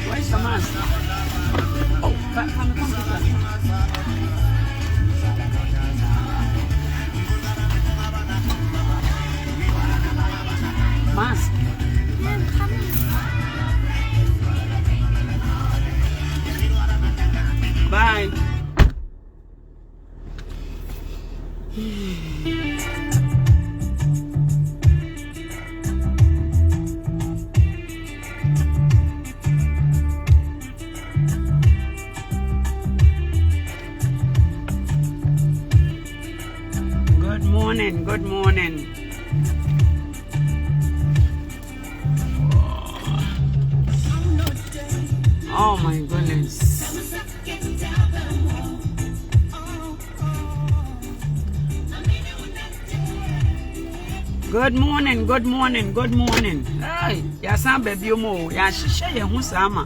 Where's the mask? Oh, back on the computer. Mask. Bye. Good morning. Good morning. Oh my goodness. Good morning, good morning, good morning. Hey, yasan baby mo, ya shisha ye hu sama.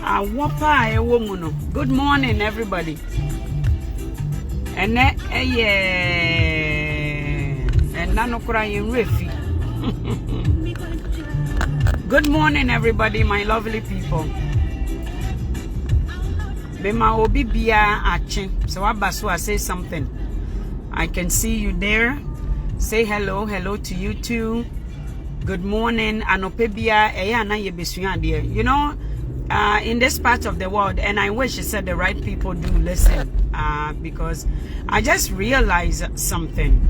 Awopa e wo mu no. Good morning everybody. Ene enna no kura yin refi. Good morning everybody, my lovely people. Bema obi bia ache. So abaso I say something. I can see you there. Say hello to you too. Good morning. Anopebia eyana yebesua dear. You know, in this part of the world, and I wish I said the right people do listen, because I just realized something.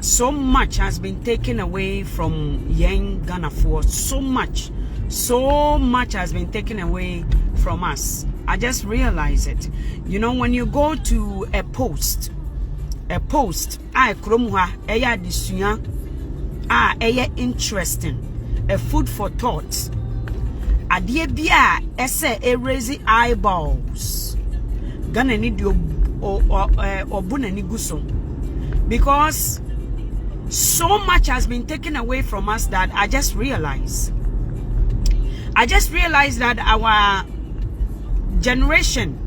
So much has been taken away from young Ghana for so much has been taken away from us. I just realized it. You know, when you go to a post kromwa eya disua eya interesting, a food for thought, adie bia ese raise eyeballs Ghana need obuna ni guso, because so much has been taken away from us that I just realized that our generation,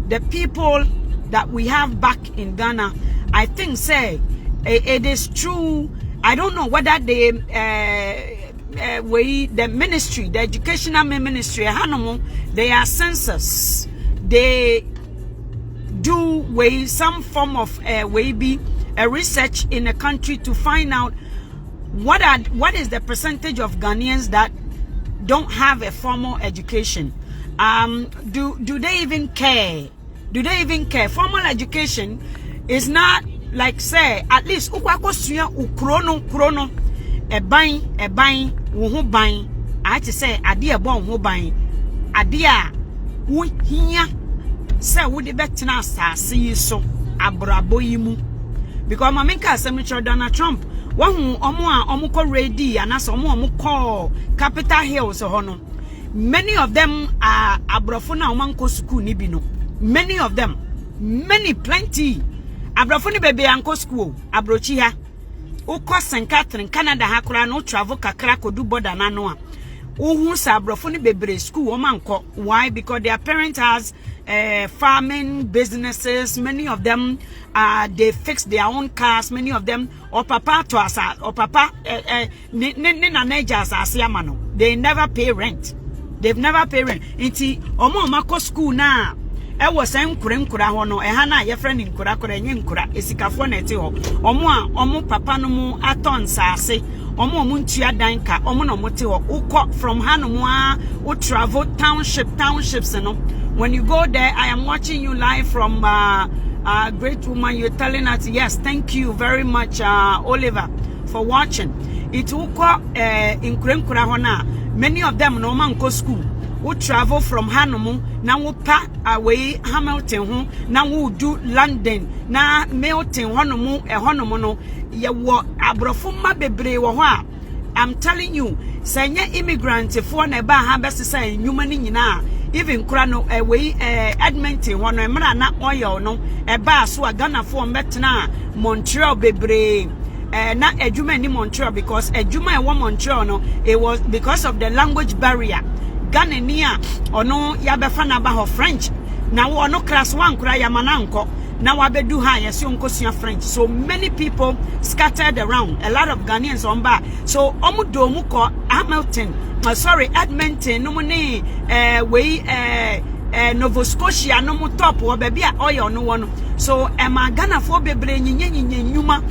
the people that we have back in Ghana, I think say it is true. I don't know whether the ministry, the educational ministry, they are census. They do some form of be a research in a country to find out what is the percentage of Ghanaians that don't have a formal education. Do they even care? Do they even care? Formal education is not like, say, at least ukrono eban wo ho ban. I had to say ade ebo ho ban, ade a wo hia say wo de betena asase yi so abrabo yi mu, because mamenka asem Donald Trump wahu omo ko ready anasa omo ko Capitol Hill so ho no. Many of them are abrofo na omanko school ni bi no. Many of them, plenty. Abrafo ni bebe anko school, abrochi ha. Uko St. Catherine, Canada ha kura no travel kakra kodu border na no a. Uhu sa abrafo ni bebe school omanko. Why? Because their parents has farming businesses. Many of them they fix their own cars. Many of them or papa to asa or papa na neja asasiama no. They never pay rent. They've never paid rent. Inti omo mako school na e was nkura ho no e ha na ye friend nkura enye nkura esikafo na ete ho omo papa no mu aton saase omo ntua dan ka omo no mote ho ukọ from ha no mu a travel townships no. When you go there, I am watching you live from Great Woman. You're telling us, yes, thank you very much, Oliver, for watching. It ukọ nkura ho na many of them no man go school. We travel from Hanomu, now we pack away Hamilton home, now we do London, now Milton Honomu, a Honomono, ya wa abrofuma bebre wa. I'm telling you, sanya immigrant for neba habes say human na even krano away Edmonton one na oil no e ba so Ghana for metna Montreal bebre. Not Ejuma in Montreal, because Ejuma in Montreal no, it was because of the language barrier. Ghanaian or no yabefana ba French. Now no class one cry yamananko. Now abedu ha yes yonkosua French. So many people scattered around. A lot of Ghanaians on bar. So omudo muko Hamilton, Edmonton, no money Nova Scotia no mo top or baby oil no one. So Emma Ghana for bebre nyuma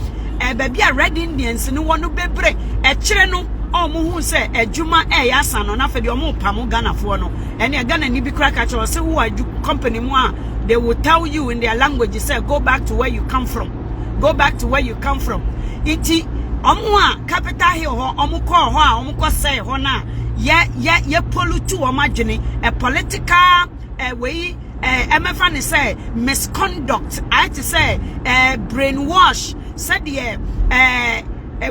baby Red Indians no one no bebre chireno who say Juma yasan on after the omo pamo Ghana for no and Ghana ni bi crack or say who are company moi. They will tell you in their language, say, go back to where you come from. Go back to where you come from. Iti, omwa, capital hill, omuko say, hona, ye pollutu omajini, a political way, MFN say, misconduct, I to say, brainwash, said ye,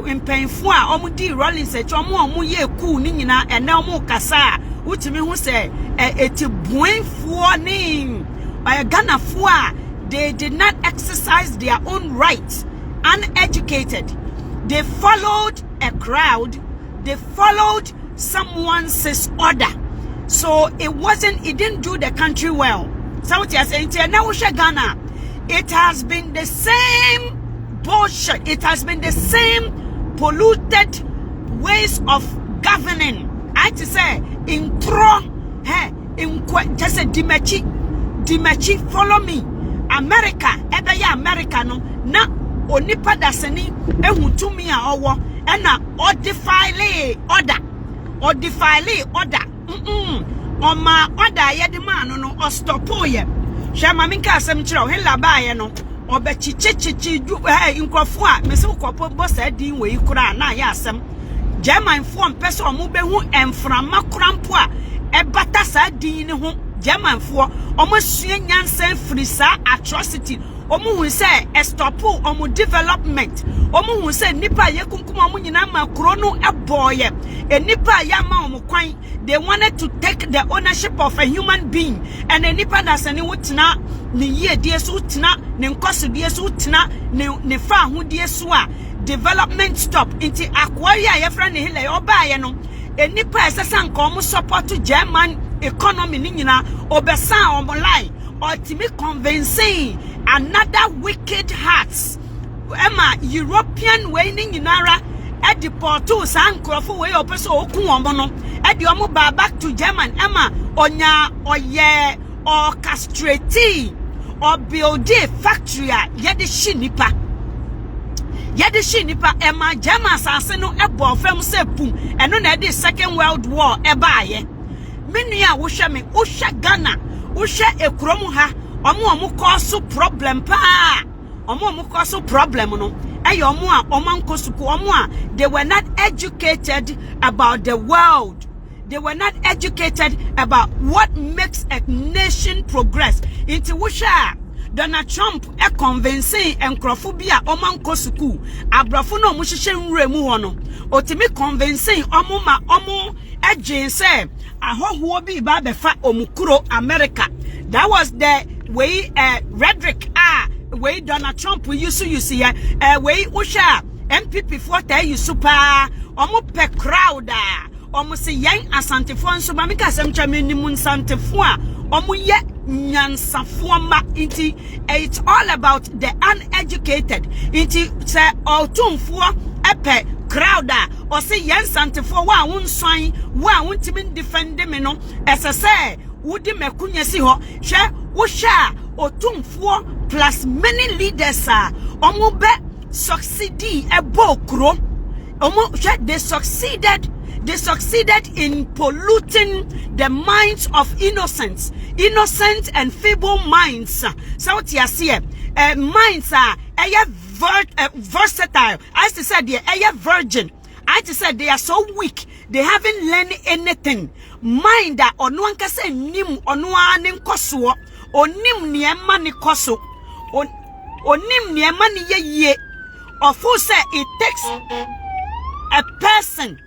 in painful, omudi rolling, say, omu ye ku nina, and now mo kasa, which me who say, eti buen for name. By Ghana Fua, they did not exercise their own rights. Uneducated. They followed a crowd. They followed someone's order. So it didn't do the country well. So what you're saying, now Ghana, it has been the same bullshit. It has been the same polluted ways of governing. I to say, in just a Dimechi, follow me. America, ebaya America no na onipa dasani ehutumi a owo na odifile order. Oma order yede man no ostopo ye. Shama minka asem kire o hela baaye no obechichichi nkrofo a mese ukopo boss edin we kura na ya asem. German form person omo behu emframa krampo a ebata sa din ne ho German for almost nyansen frisa atrocity. Omu hu say estopo omu development. Omu hu say nipa ye kunkum omu nyina ma krono eboye. E nipa ya ma omu kwan. They wanted to take the ownership of a human being. And a nipa da sani wutina ni ye die so wutina ni nkoso die so wutina ni fa hu die so a development stop inti akwaria ye fra ni hele oba ye no. E nipa esesa nka omu support German economy ni nyina obesa omo line ultimate convincing another wicked hearts Emma European way ni nyinara e deport sa nkrofo we opeso okun omo no e di omo back to German Emma onya oye orchestrate or build a factory ye de shinipa Emma German sase no ebo fam se pum eno na the Second World War e baaye Menia wusha me usha Ghana usha ekromu ha omu cause problem pa omu cause problem no eyo omu a omankosuku omu a they were not educated about the world. They were not educated about what makes a nation progress. Into wusha Donald Trump convincing encrophobia omankosuku abrafo no mu hihye nwremu ho no otimi convincing omu agent say ahoho bi ba befa omukuro America. That was the way rhetoric way Donald Trump we used to use here way usha MPP for tell you super omu pe crowd omu se yan asantefo nso ma meka asem twame ni mu nsantefo a omu ye nyansafo ma inti it's all about the uneducated inti say otumfo epe crowd or say yen santifo wa wonswan wa wontimi defend me no esese wudi mekunya si ho hwe wo hwa otumfo plus many leaders omo be succeed ebokro omo hwe they succeeded in polluting the minds of innocent and feeble minds. So what you see minds versatile. I said they are virgin. I said they are so weak. They haven't learned anything. Mind that ono anka say nim ono ani nkoso. Onim niema ni koso. Onim niema ni ye. Of who say it takes a person.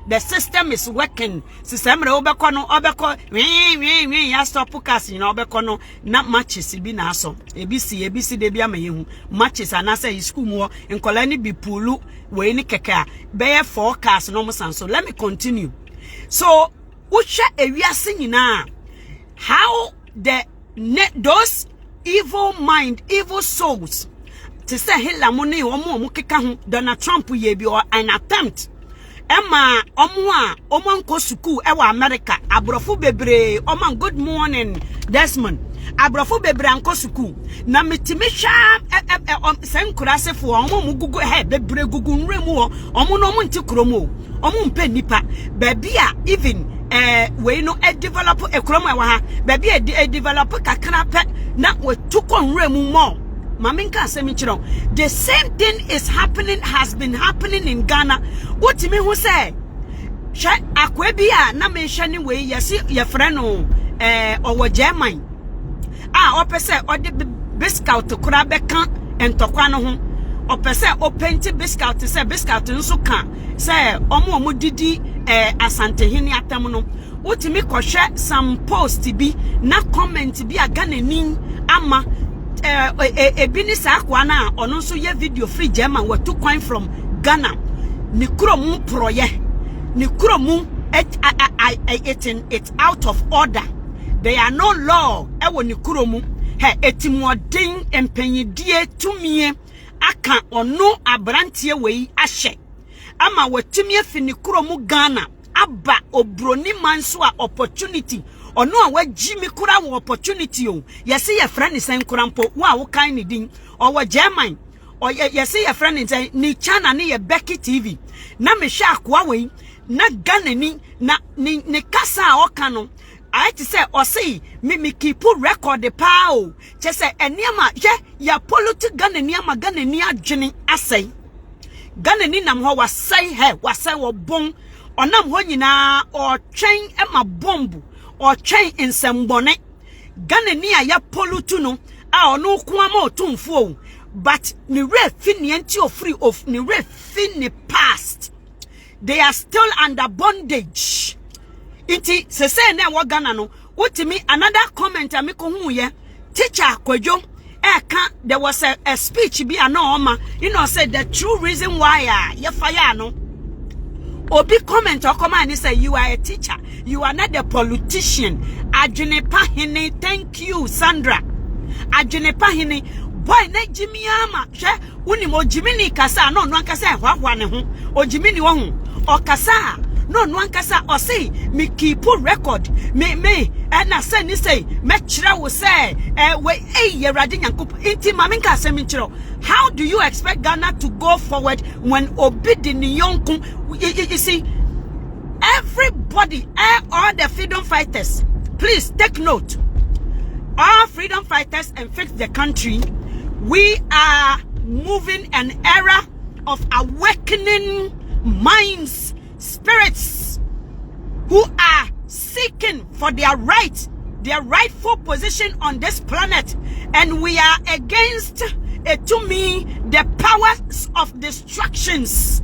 The system is working. System obeko no obeko we ya stop cast you know obeko no na matches bi na so ebisi de bia mayehu matches anase school mo nkola ni bi pulu we ni keke be forecast no so let me continue. So uche ewiase nyina how the those evil mind, evil souls. To say Hitler money omo keka ho Donald Trump ye bi or an attempt. Emma omo nko suku ewa America. Abrofo bebre oman good morning Desmond. Abrofo bebre anko suku. Na mitimisha senkura fo omo mu gugu bebre gugu nremu omo no mo nti kromo. Omo mpe nipa. Babia even we no develop a kromo ewa ha. Babia develop kakra pe na we tuko nremu mo. Maminka semichiro. The same thing has been happening in Ghana. What me who say? Sha akwebia na me shani we yesi ye friend or German. Opese or the biscuit to kura beka and tokwa no ho. Opese o penti biscuit say biscuit nso kan say omo didi asante hini atam no. What me kwhwe some post bi na comment bi aga nanin ama ebini sa akwa na ono nso ye video free German we took coin from Ghana ni kromu proye ni kromu it's out of order. There are no law ewo ni kromu etimodin empanyidie tumie aka ono abrantie wei ahye ama watumie fi ni kromu Ghana aba obroni manso a opportunity ono a wagimi kura wo opportunity o yesi ye friend sen kura mpo wo kan ni din o German o yesi ye friend sen ni chana ni ye Becky TV na me hwa akwa wei na Ghana ni na ni kasa a oka no I to say or say me keep record the power che say eniama ya politi Ghana ni adwene asai Ghana ni nam ho wasai wasai wo bon onam ho nyina o twen ema bombu or chain in sembone Ghana ni ya polutu no a ono ko ama otumfo but ni re finienti of free of ni re fin past they are still under bondage iti se say na wo Ghana no wotimi another comment amiko hu ye teacher Kwadwo there was a speech bi anoma said the true reason why you fire no Obi comment or come and say you are a teacher. You are not a politician. Adwenepa hene, thank you, Sandra. Adwenepa hene, boy na Jimmy ama. She uni mo Jimmy kasa no kasa hwa ne ho. O Jimmy wo ho. O kasa no kasa o say me keep record. Me na say ni say me kira wo say we ye rade nyankop. Inti mame nka asem kiro. How do you expect Ghana to go forward when Obidi ni yonku? You see, everybody, all the freedom fighters, please take note. All freedom fighters and fix the country, we are moving an era of awakening minds, spirits who are seeking for their right, their rightful position on this planet. And we are against, to me, the powers of destructions.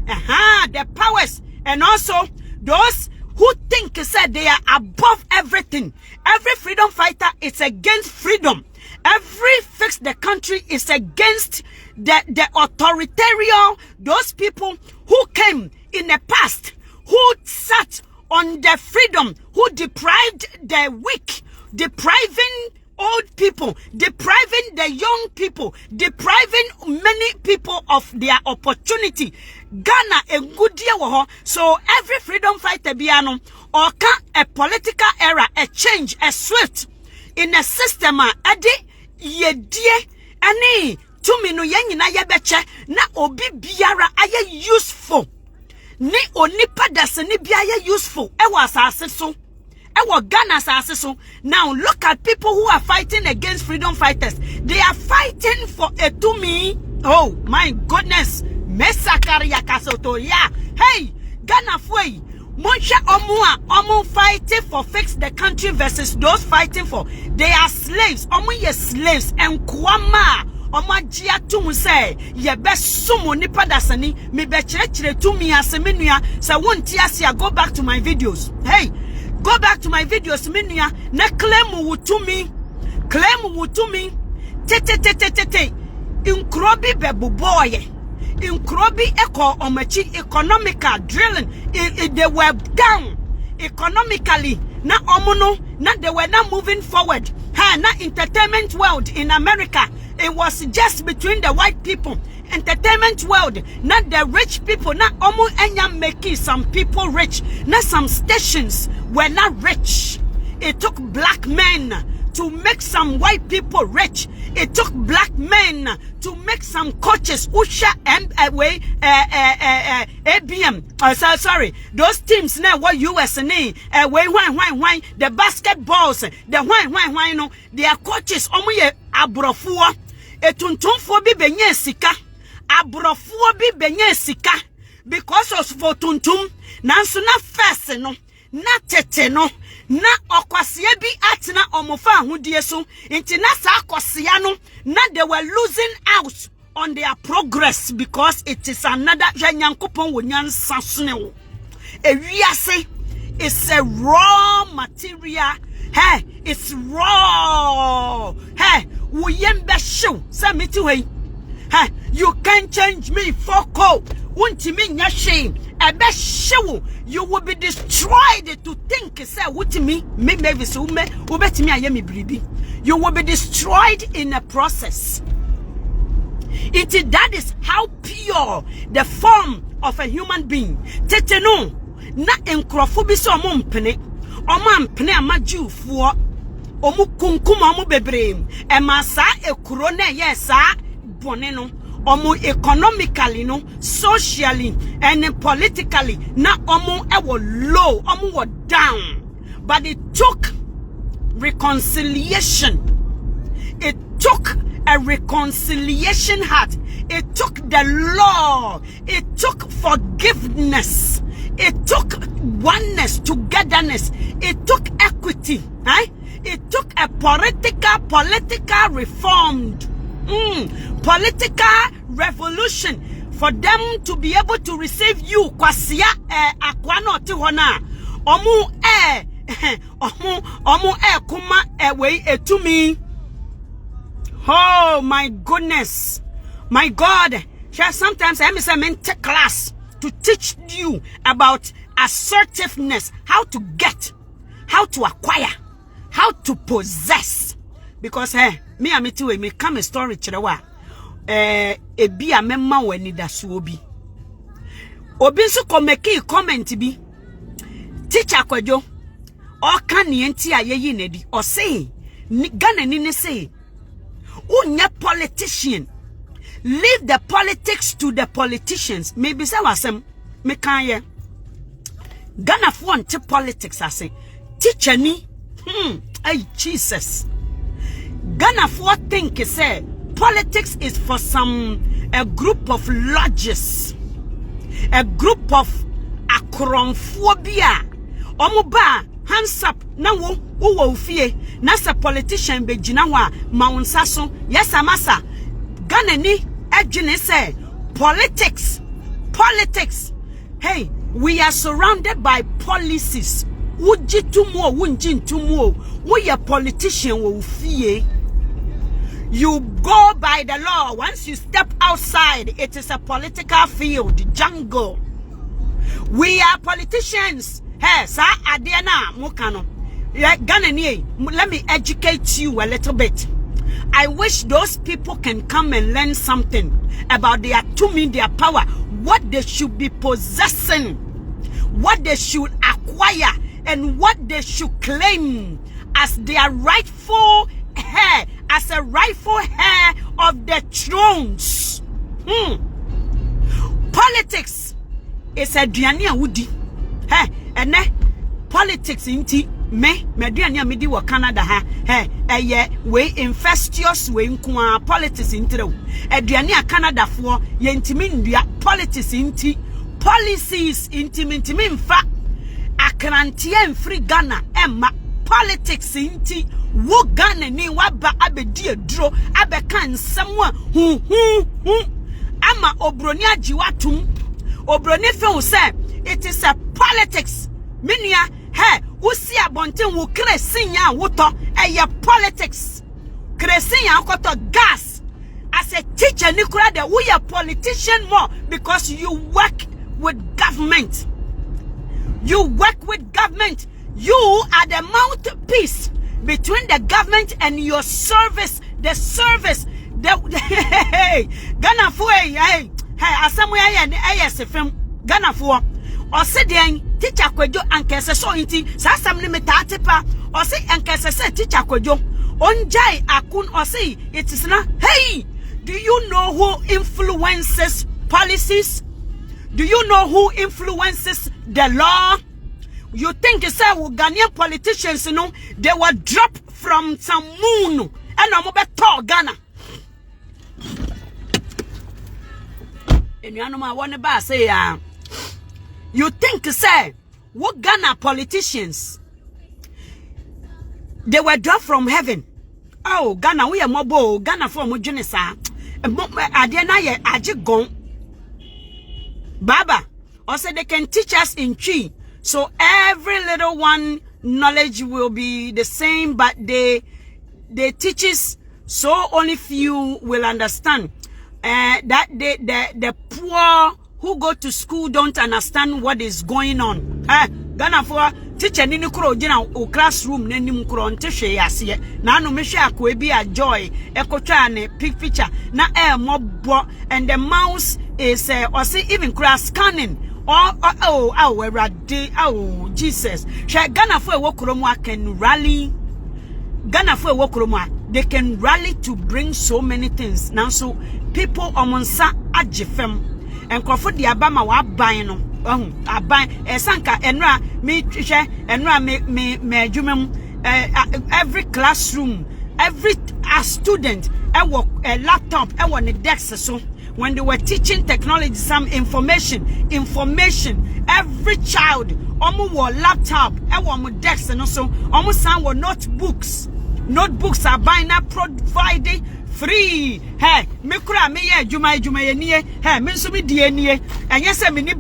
The powers, and also those who think said they are above everything. Every freedom fighter is against freedom. Every fix the country is against the authoritarian, those people who came in the past, who sat on the freedom, who deprived the weak, depriving old people, depriving the young people, depriving many people of their opportunity. Ghana a good year wo. So every freedom fighter biano or a political era, a change, a swift in a system ade ye die ani tumi no yen nyina ye beche na obi biara aye useful ni onipa dasani bia aye useful e wa asase so. Ghana so. Now look at people who are fighting against freedom fighters. They are fighting for a to me. Oh my goodness. Mesakaria kasoto ya. Hey, Ghana fwe. Monsha omu fighting for fix the country versus those fighting for. They are slaves. Omu ye slaves. And kwama. Oma jia tumu say ye best sumo nipa dasani. Me be chire to me asemenua. So won't ya go back to my videos. Hey. Go back to my videos, minia. Na claim wutumi. Te. Inkrobi bebu boy. Inkrobi eko omachi economical drilling. They were down economically. Na omono Not they were not moving forward. Not entertainment world in America. It was just between the white people. Entertainment world, not the rich people. Not almost making some people rich. Not some stations were not rich. It took black men to make some white people rich. It took black men to make some coaches, Usha and ABM. Sorry, those teams now what US and why the basketballs, the why no, their coaches omuye abrofua. Etuntumfo bi benye sika. Abrofua bi benye sika. Because of for tuntum, nanso na first no, na tete no. Na okwasia bi atina omofa ahudie so nti na sa akwasia no na they were losing out on their progress because it is another Nyankopon wonyansa sone ewiase is a raw material. Hey, it's raw. Hey, wo yembe show say meti wey. Hey, you can't change me foko untimi nya shame ebe show. You will be destroyed to think say what me maybe so me obetimi ayemi bribi. You will be destroyed in a process. That is how pure the form of a human being. Tete no na enkrofo bi so omompene amajufuo omu kunkum omu bebrem e masa ekuro na yesa bone no omu economically no, socially and politically na omu ewo low, omu were down. But it took reconciliation. It took a reconciliation heart. It took the law. It took forgiveness. It took oneness, togetherness. It took equity. It took a political reformed political revolution for them to be able to receive you kwasia akwano ti hona omu kuma we etumi. Oh my goodness, my God. Sometimes I miss a mental class to teach you about assertiveness, how to get, how to acquire, how to possess. Because me amiti me come a story chirewa ebi amemma wani da so obi nso komeki comment bi teacher Kwadwo o kan ne enti ayeyi nedi o say Ghana ni ne say unya politician, leave the politics to the politicians. Maybe say wasem me kan ye Ghana for anti politics ase teacher ni ay Jesus. Ghana for think say politics is for a group of lodges, a group of akronphobia. Omuba hands up na wo fie na sa politician be gina ho a maunsa so yes amasa. Ghana ni edwene say politics. Hey, we are surrounded by policies. Wujitumo wunjintumo we a politician wo fie. You go by the law. Once you step outside, it is a political field, jungle. We are politicians. Hey, sa adiana mukano. Ghana ni, let me educate you a little bit. I wish those people can come and learn something about their tumi, their power, what they should be possessing, what they should acquire, and what they should claim as their rightful hair, as a rightful hair of the thrones. Politics is a duania woody. Hey, and politics inti me duania midi wa Canada ha. We infestious we nkwa politics inti a duania Canada for yentimindia politics inti policies inti fa akrantie free Ghana emma politics inti wo Ghana ni waba abedi eduro abeka nsem a ama obroni ajiwatum obroni fe say it is a politics minia usi abonten wo kresin ya woto politics kresin ya koto gas as a teacher nikura de we a politician more because you work with government. You work with government. You are the mouthpiece between the government and your service. The service. Hey, Ghana for hey, asamwe ayesefem Ghana for. Osedian teacher kwadwo ankese so inti sasam ne metatepa osi ankese se teacher kwadwo onjai akun osi it is na hey, do you know who influences policies? Do you know who influences the law? You think you say Ghanaian politicians, you know, they were dropped from some moon and I'm about Ghana. And you know, I want to say, you think you say what Ghana politicians, they were dropped from heaven. Oh, Ghana, we are mobile. Ghana for Mujunisa. Adiana ye ajigon. Baba, also they can teach us in tree. So every little one knowledge will be the same, but they teaches so only few will understand. That the poor who go to school don't understand what is going on. Ghana for teacher ni kuro jina o classroom na nim kuro ntehwe yase na no mehwe akwa bi a joy ekotwa ne picture na mobo and the mouse is or see even class scanning. Oh, Jesus. Ghana for Wokromo can rally. Ghana for Wokromo, they can rally to bring so many things. Now, so people omonsa ajifem and Crawford the Abama wa buying. I buy a sanka enra me every classroom, every student, a laptop, a one desk so. When they were teaching technology, some information, every child, almost were laptop, almost desks, and also almost some were notebooks. Notebooks are buying up provided free. Hey, mikura me ye juma ye hey, mensumi die and yes, I mean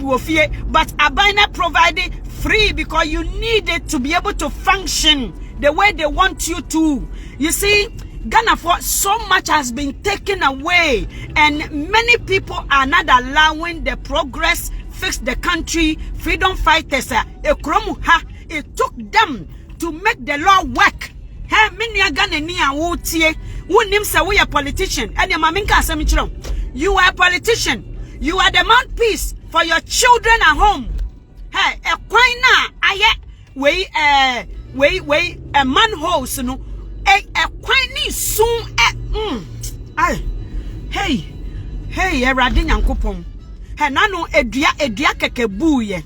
but are buying up provided free because you need it to be able to function the way they want you to. You see, Ghana for so much has been taken away, and many people are not allowing the progress fix the country. Freedom fighters, it took them to make the law work. Hey, many Ghana ni awutie. Unim say we a politician, and your maminka asemichiro. You are a politician. You are the mouthpiece for your children at home. Hey, a quina aye we a manhole, so no. A quiny soon hey Eradin Yankupon. Henano edria keke buye.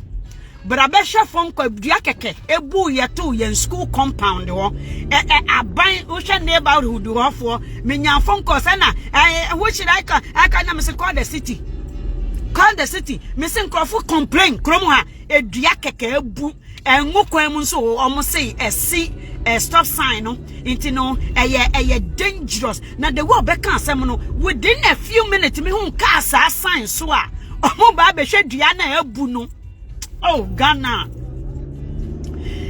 But I bet you phone call Diakeke, a buye too, yen school compound or a buying ocean neighborhood or for Minya phone call Sana. What should I call? I can never call the city. Call the city. Missing Crawford complain, Cromha, a Diakeke bu, and Mokwemunso almost say a C. Stop sign, no, into no, a dangerous. Now the world back on some within a few minutes, me who cast a sign, so oh, Baby, shed Diana Buno. Oh, Ghana.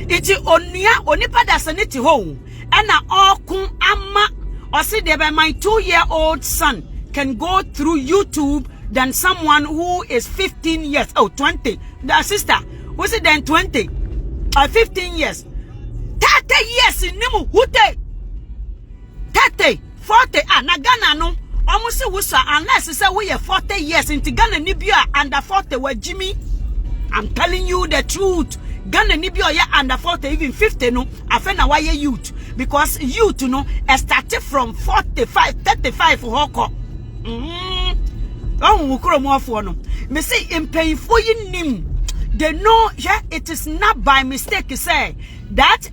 It's only padasanity home, and all kun ama or say there by my 2-year-old son can go through YouTube than someone who is 15 years, 20. The sister, was it then 20 or 15 years? 30 years in Nimu, Hute 30, 40, na Ghana no, almost unless you say we are 40 years into Ghana Nibia under 40 were Jimmy. I'm telling you the truth. Ghana Nibia ya under 40, even 50 no, I find why youth. Because youth no started from 45, 35 for Hoko. Oh, Wukro more for no. Me say in pay for you nim. They know, yeah, it is not by mistake, say that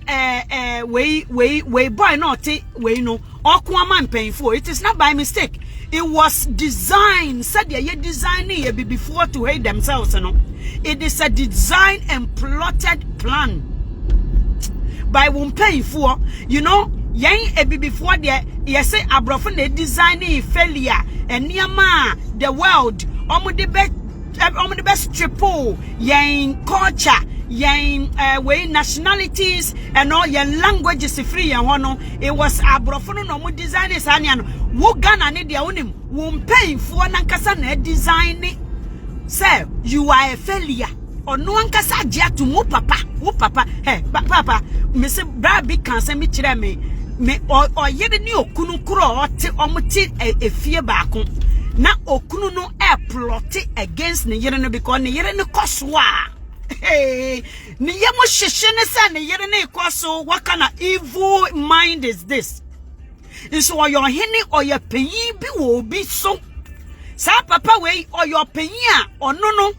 way boy not way no or man paying for it is not by mistake. It was designed, said ye designing ye before to hate themselves, you know. It is a design and plotted plan by one paying for, you know. Yang ebi before there, ye say abrofo na designing failure and nearma the world the best triple yang culture yang way nationalities and all your languages free and one. It was abrofo no mo designers aniano wo Ghana ne dia onim wo pay for nankasa na design say you are a failure ono ankasa agye to wo papa hey papa me se bra bi kan se me kire me oyere ni okunu kro ote omote efie baako na okunu no plot against ne yere no because ne yere no koswa hey ne yemo hwehwe ne sa ne yere ne koso what kind of evil mind is this? So your hene or your penny be will be so sa papa way or your penny or no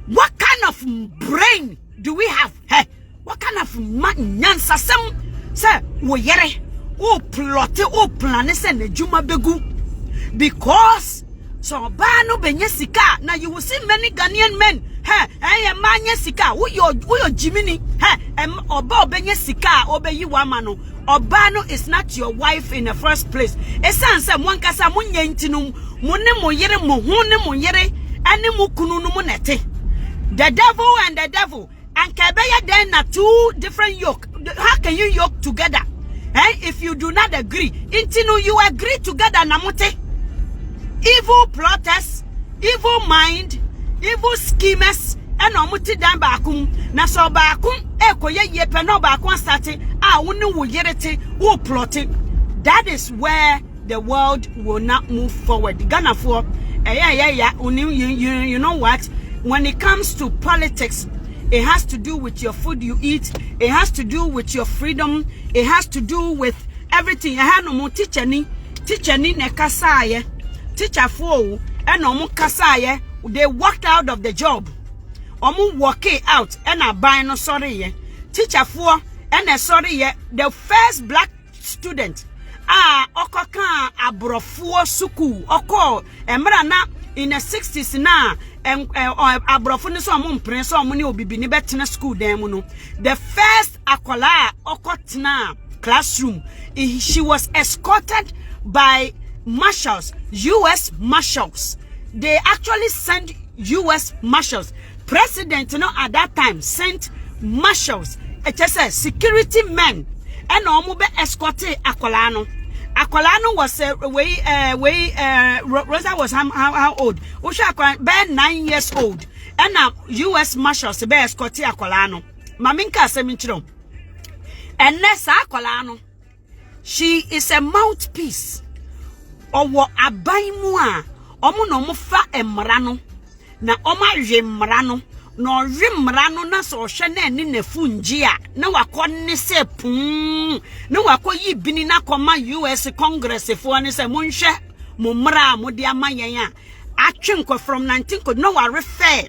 what kind of brain do we have? Hey, what kind of nyansa sem say wo yere o plot o plan se na juma begu because so ba no benye sika na you will see many Ghanaian men hey manya sika wo yo jimini oba benye sika obeyi wa ma no oba no is not your wife in the first place esanse mo nkasa mo nyantinum mo ne mo yere mo hu ne mo yere ane mo kunu no mo nete the devil and kebeya then na two different yoke. How can you yoke together if you do not agree? Intinu you agree together namote. Evil plotters, evil mind, evil schemers, and omuti dan baakum na so baakum ekoye yepe no baakon start wonu wo yerete wo plotting. That is where the world will not move forward. Ghana for you know what, when it comes to politics, it has to do with your food you eat, it has to do with your freedom, it has to do with everything. No mo teacher ni ne kasaye teacher for and omo kasaye they walked out of the job. Omo walk it out and a buy no sorry ye. Teacher for and a sorry ye. The first black student okoka abrofuo suku oko emra na in the 60s na abrofo ni so omo mpren so omo ni obibi ni betena school dem no. The first akola okotena classroom, she was escorted by marshals, US marshals. They actually sent US marshals. President at that time sent marshals, security men, and omube escorted Akolano. Akolano was Rosa was how old? Usha about 9 years old. And now US marshals be escorted Akolano. Maminka seminchiro. And Nessa Akolano, she is a mouthpiece. Owo abaimu a omo no mo fa emrano na oma remrano no remrano na so hwe na ni nafunji a na wakone se pum na wakoyi bini na koma US Congress fo ne se monhwe mo mra mo de amayen a atwenko from 19 could no refer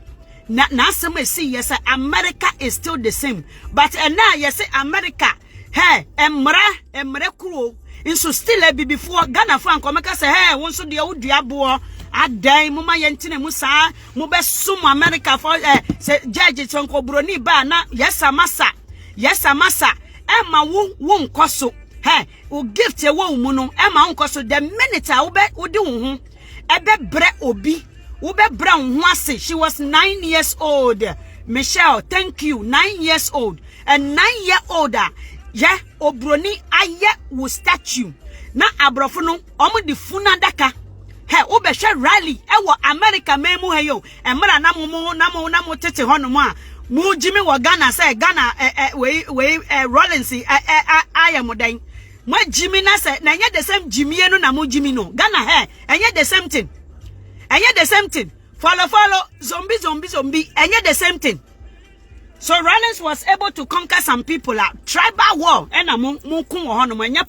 na asem esi yes America is still the same but na yes America hey emre kuro inso still a before Ghana fan komeka say hey won so de oduabo adan mo ma yentine mu saa mo be sum America for say judge tonko broni ba na yes amasa e ma wo nkoso hey o gift e wo mu no e ma nkoso the minute a wo de wo ho e be bre obi wo be bra wo ho ase. She was 9 years old. Michelle, thank you. 9 years old. And 9-year-older yeah, obroni aye wo statue na abrofo no omo di funa daka he obehwe rally e wo America memu he yo emra na mo tete hono mo a mu jimi wo Ghana say Ghana we Rollins aye modan mo jimi na say na nya the same jimi no na mo jimi no Ghana he enye the same thing follow zombie enye the same thing. So Rollins was able to conquer some people at tribal war and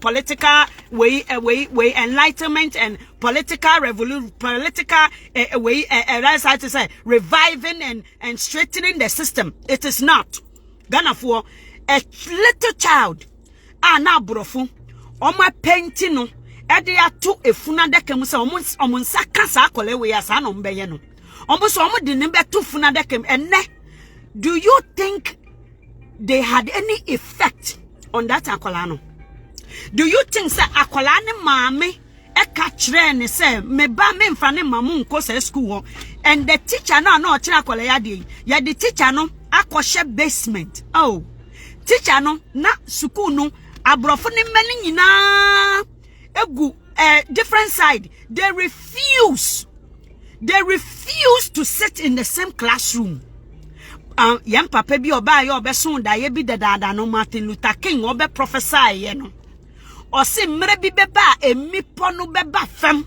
political way enlightenment and political revolution, political way that's how to say reviving and strengthening the system. It is not. Ghana for a little child na brofu oma painting edia to efuna dekem se omunsa kasa akole we asa no mbeye no ombo so omo de nimbe to funa dekem enne. Do you think they had any effect on that akolano? Do you think say akolane mame e ka kire ne say me ba me mfa ne mamu nko say school and the teacher no kire akola ya the teacher no akoshe basement. Oh, teacher no na school no abrofo ne mani nyina egu different side. They refuse to sit in the same classroom. yam papa bi oba ye obeso da ye bi dada no Martin Luther King obe prophesy ye no o se mre bi beba emipo no beba fam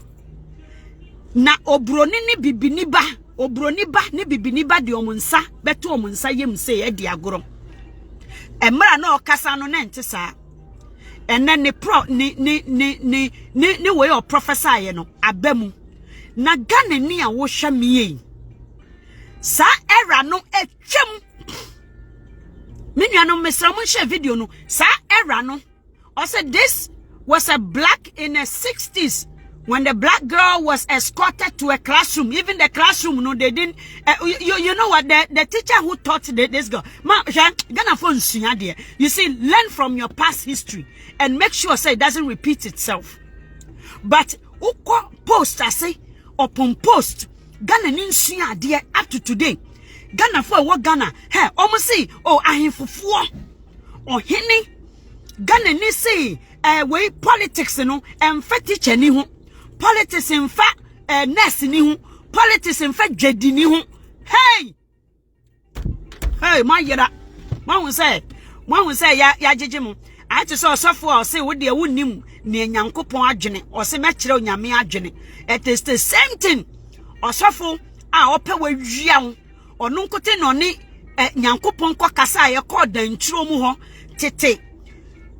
na obroni ni bibini ba obroni ba ni bibini ba de omunsa beto omunsa yem se ye di agoro emra na okasa no na ntisa ene ni pro ni way of prophesy ye no abamu na Ghana ni a wo hwa miye sa era no etwem menuanom mesra mo share video no sa era no I said this was a black in the 60s when the black girl was escorted to a classroom. Even the classroom, no, they didn't. You know what? The teacher who taught this girl, you see, learn from your past history and make sure say it doesn't repeat itself. But uko post I say upon post Ghana ninsuya dear up to today. Ghana for what Ghana? Hey, almost say oh I for four or henny Ghana ni say way politics no and fetish ni ho. Politics in fact, nurse ni hu. Politics in fact, jadi ni hu. Hey, my yada. One will say, ya jijimu. I just saw software or say, what they would nim near Yankopon adjene or say metro nyame adjene. It is the same thing. Or software, open with young or nuncote no ni Yankopon kokasa ya called the intromu ho tete.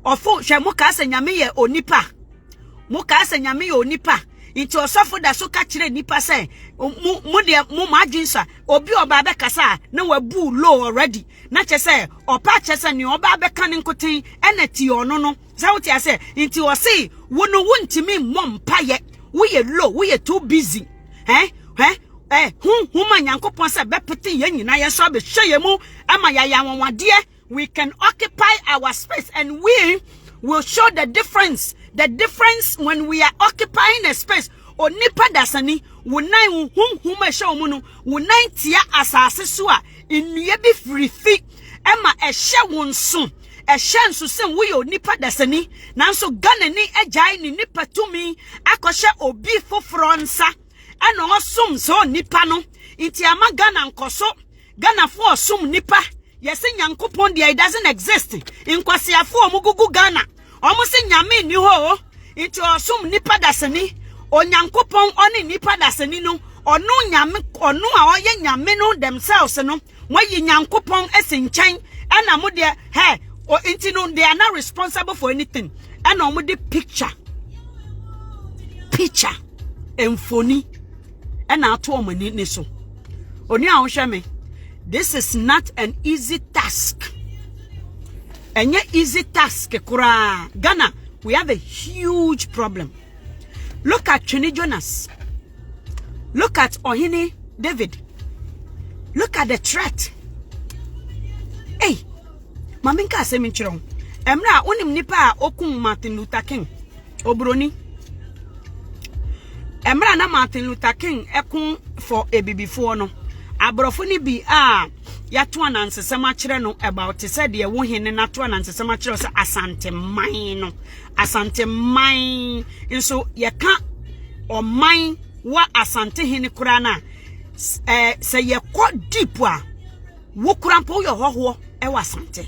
Or for Shamukas and Yame or nipa. Muka asa nyame yo nipa into osofo da so ka kire nipa say mu de mu madwinsa obi oba be kasa na wabu low already na che say opa che say ni oba be kan nkotin enati ono no say what you say into o say wo no wontimi mmom paye we ye low we ye too busy hu ma nyankopon say be pete ye nyina ye so be hye mu ama ya wanwade we can occupy our space and we will show the difference. The difference when we are occupying a space. O nipa dasani, wunai huma show munu, wunai tia asase sua, inuye bi frifi, ema eshe wonsun, eshe nsusen wuyo nipa dasani, nanso Ghana ni ejai ni nipa tumi, akoshe obi fofronsa, eno osum so nipa no, iti ama Ghana nkoso, Ghana fo osum nipa, yesi Nyankopon dia it doesn't exist, inkwasi afu omugugu Ghana, almost nyame ni ho into osum nipa dasani onyankopon oni nipa dasani no onu nyame onu a oye nyame no themselves no wayi nyankopon esinchen ana mo de he o into no they are not responsible for anything and omo de picture emfoni na ato omo ni so oni a wo hwe me this is not an easy task. Enye easy task kura. Ghana, we have a huge problem. Look at Trini Jonas. Look at Ohene David. Look at the threat. Hey, maminka seminchiro. Emra unim nipa okun Martin Luther King. Obroni. Emra na Martin Luther King ekun for a before no. Abrofuni bi ya to anansesema kire no about said ye wo hene na to anansesema kire so asante man no asante man nso ye ka o man wa asante hene kura na se ye ko deep a wo kura mpo yo hoho e wa asante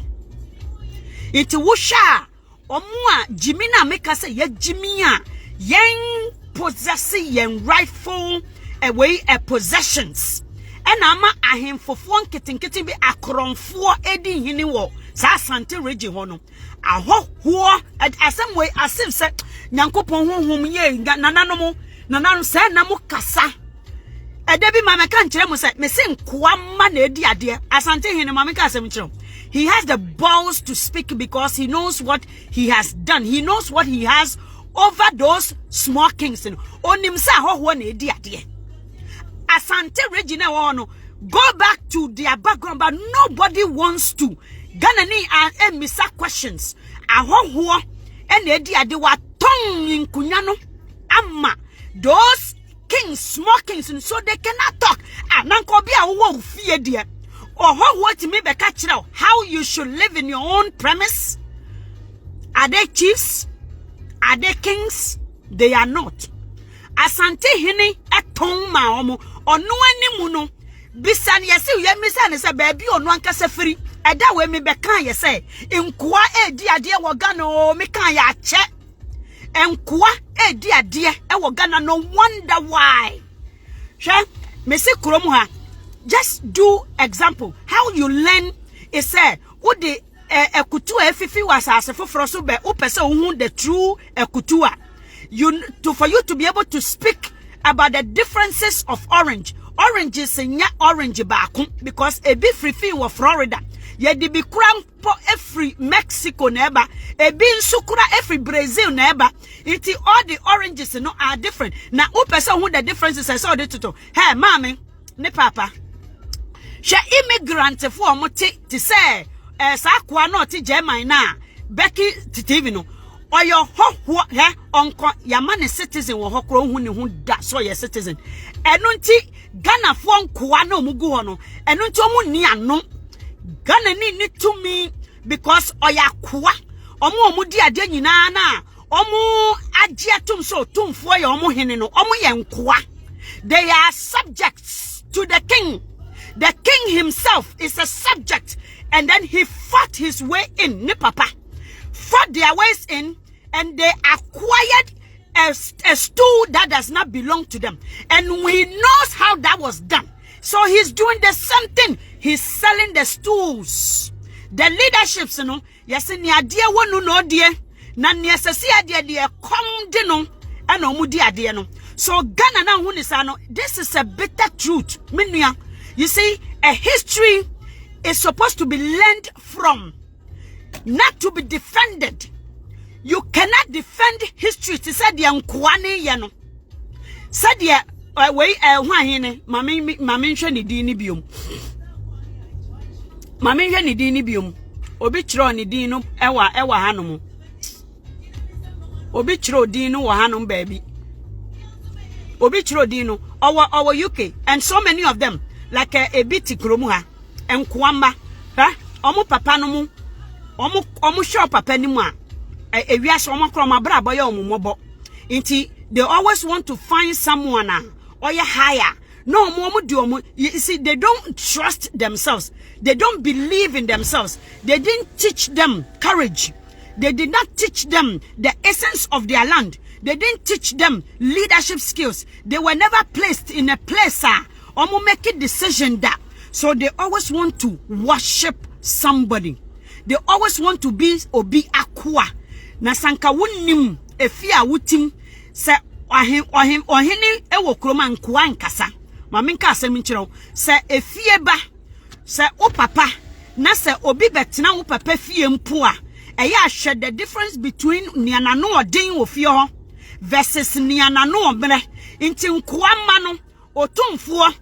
iti wo sha omo a jimi na meka se ye jimi a yen possess yen rightful away possessions. And ama ahemfofo nketinketi bi akronfo edi hini wo sa asante region ho no ahoho asem way asem se nyankopon honhom ye nananom se na mo kasa edebi mama kan kire mo se me se nkoa ma na edi ade asante hini mama ka asem kire he has the balls to speak because he knows what he has done. He knows what he has over those small kings onim se ahoho na edi ade. Asante Regina Ono go back to their background, but nobody wants to. Ghana ni and misa questions. Ahoho and edi adewa tong in kunyano ama those kings, small kings, and so they cannot talk. Nanko bi awo fie dia. Oho what me be catch now how you should live in your own premise. Are they chiefs? Are they kings? They are not. Asante hini etong ma omo onu animu no bisan yesi ye misan se baabi onu ankasa firi eda we me bekan ye say nkoa edi ade wo Ghana o me kan ya che nkoa edi ade e wo Ghana no wonder why hwe me se krom ha just do example how you learn is say what the ekutu efifi wasase foforo so be o pese ohun the true ekutua for you to be able to speak about the differences of orange is nya orange baako because e be free fin wa Florida ye di bi kura po every Mexico neba e bi nsukura every Brazil neba iti all the oranges no are different na o pese ohun the differences I saw the tuto hey mami ne papa she immigrant for mote ti say sa kwa no ti German na Becky TV no oyo ho he onko yama ne citizen wo hokro hu ne hu da so ye citizen enu nti Ghana fo nkoa na omugu ho no enu nti omu ni ano Ghana ni to me because oya kwa omu di ade nyina na omu age atum so tumfo ye omu hene no omu ye nkoa they are subjects to the king. The king himself is a subject, and then he fought his way in. Ne papa fought their ways in, and they acquired a stool that does not belong to them. And we knows how that was done. So he's doing the same thing. He's selling the stools, the leaderships. You know, yes, ni adie wonu no die, na ni esesi adie die kom de no, and omudi adie no. So Ghana na huni sano. This is a bitter truth, minua. You see, a history is supposed to be learned from, not to be defended. You cannot defend history. She said, "Yankwane yano." Said, "Yeah, wait, wahine, mami shani dini bium. Mami shani dini bium. Obichro ni dino ewa hanumu. Obichro dino wahanum baby. Obichro dino our UK and so many of them." Like a biti kromuha and kwamba omu papa no mu omu show papa ni mu a wiase omu kroma bra boy omu mobo inti they always want to find someone or higher no omu di omu. You see, they don't trust themselves, they don't believe in themselves, they didn't teach them courage, they did not teach them the essence of their land, they didn't teach them leadership skills, they were never placed in a place Omo make a decision that so they always want to worship somebody. They always want to be obi akwa. Na sanka wunim efia wutim se ohini ewo kroma nkwa nkasa. Mama nka asem nkyerɛw se efie ba se o papa na se obi betena wo papa fie mpo a ɛyɛ ahwɛ the difference between nianano odin wo fie ho versus nianano obre nti nkwa ma no otumfuo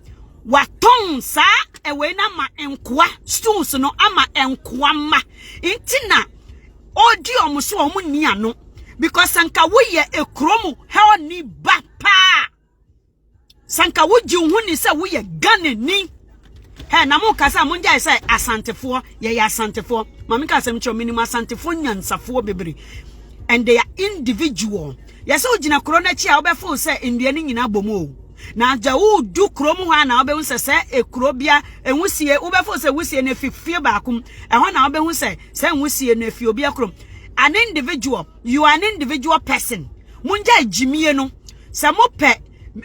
waton sa ewe na ma enkoa stools no ama enkoa ma intina odi omuso omu ni ano because sanka wo ye ekromu he ni bapa sanka wo ji hu ni se wo ye Ghana ni he na mo kasa mo nja se asantefo ye asantefo mami ka sem cho minimum asantefo nyansafo bebre and they are individual yes o jina korona chi a obefo se nduane nyina bomu na jawu du kromu ha na obehu se ekrobia enwusie ubefo se wusie na fifie baakum eho na obehu se enwusie na fie obi akrom. An individual, you are an individual person. Munja jimie no se mo pe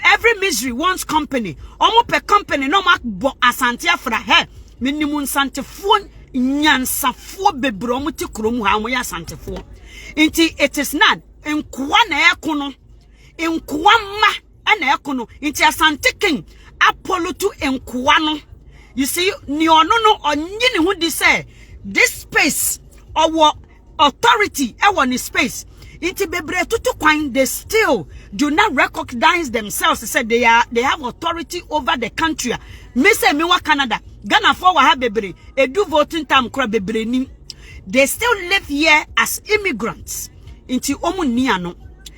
every misery wants company. Omo pe company no mak bo asante afra he minimum santefo nyansafo bebre omo ti kromu ha mo ya santefo. Inti it is not enkoa na ekono enkoa ma ana ekono inti asante king apollo to enkoa no. You see ni ono no onye ne hu di say this space or authority e space inti bebre tutu kwan they still do not recognize themselves. Say they have authority over the country. Me say me wa Canada Ghana for wa ha bebre edu voting time kra bebre nim. They still live here as immigrants. Inti omu ni ano.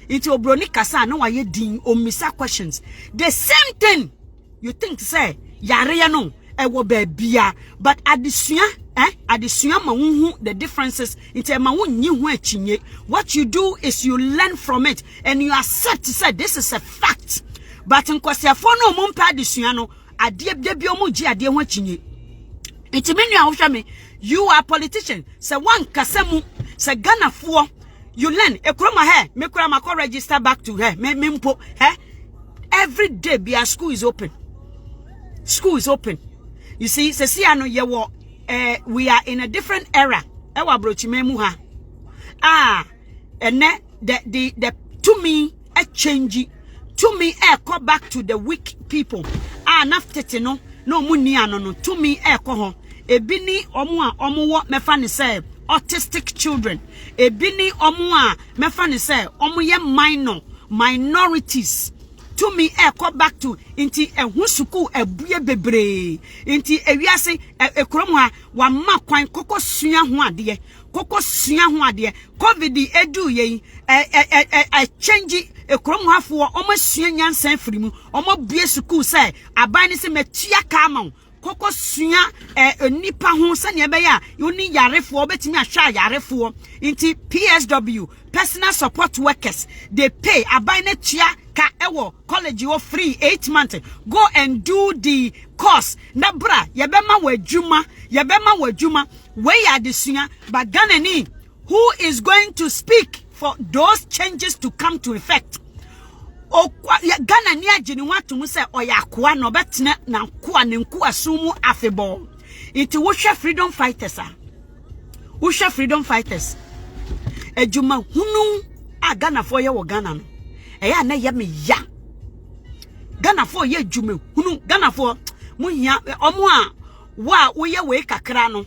Inti obroni kasa no wa ye din omisa questions. The same thing you think say yare ya no ewo bebia but adisua adisua ma wonhu the differences inti ma wonnyi hu achinye. What you do is you learn from it and you accept to say this is a fact. But in kwasiafo no mumpa adisua no adie de bi omo ji ade ho chinye intimenu a wo me you are politician se wan kasemu se Ghana fo you learn ekroma he me kura mako register back to her me mpo he every day be a school is open. School is open. You see, Sesiano yewo we are in a different era. Ewa brochimemu ha. And the to me a change. To me go back to the weak people. Naftete no muni no to me ko ho. Ebini omu wo mefani say autistic children. Ebini omu mefani say omu ye minorities. To me go back to inti suku ebuye bebre inti ewiase ekrom ha wa ma kwan koko sua ho ade covid edu ye change ekrom ha fo omo sua nyansan firimu omo bie suku say aban ni se metua ka ma koko sua nipa ho se ne be ya uni yarefo obetimi ahwa yarefo inti PSW personal support workers they pay aban na tua ka ewo college you free 8 months go and do the course na bra yebema wadwuma we are the senior but Ghanani who is going to speak for those changes to come to effect Ghanani agini watu mu se oyakoa no betena na koa ne nko asumu afebo it wo freedom fighters freedom fighters ejuma hunu a Ghana for ye wo Ghana no eya na ye me ya Ghana for ye ejuma hunu Ghana for mu hia omo a wo ye we kakra no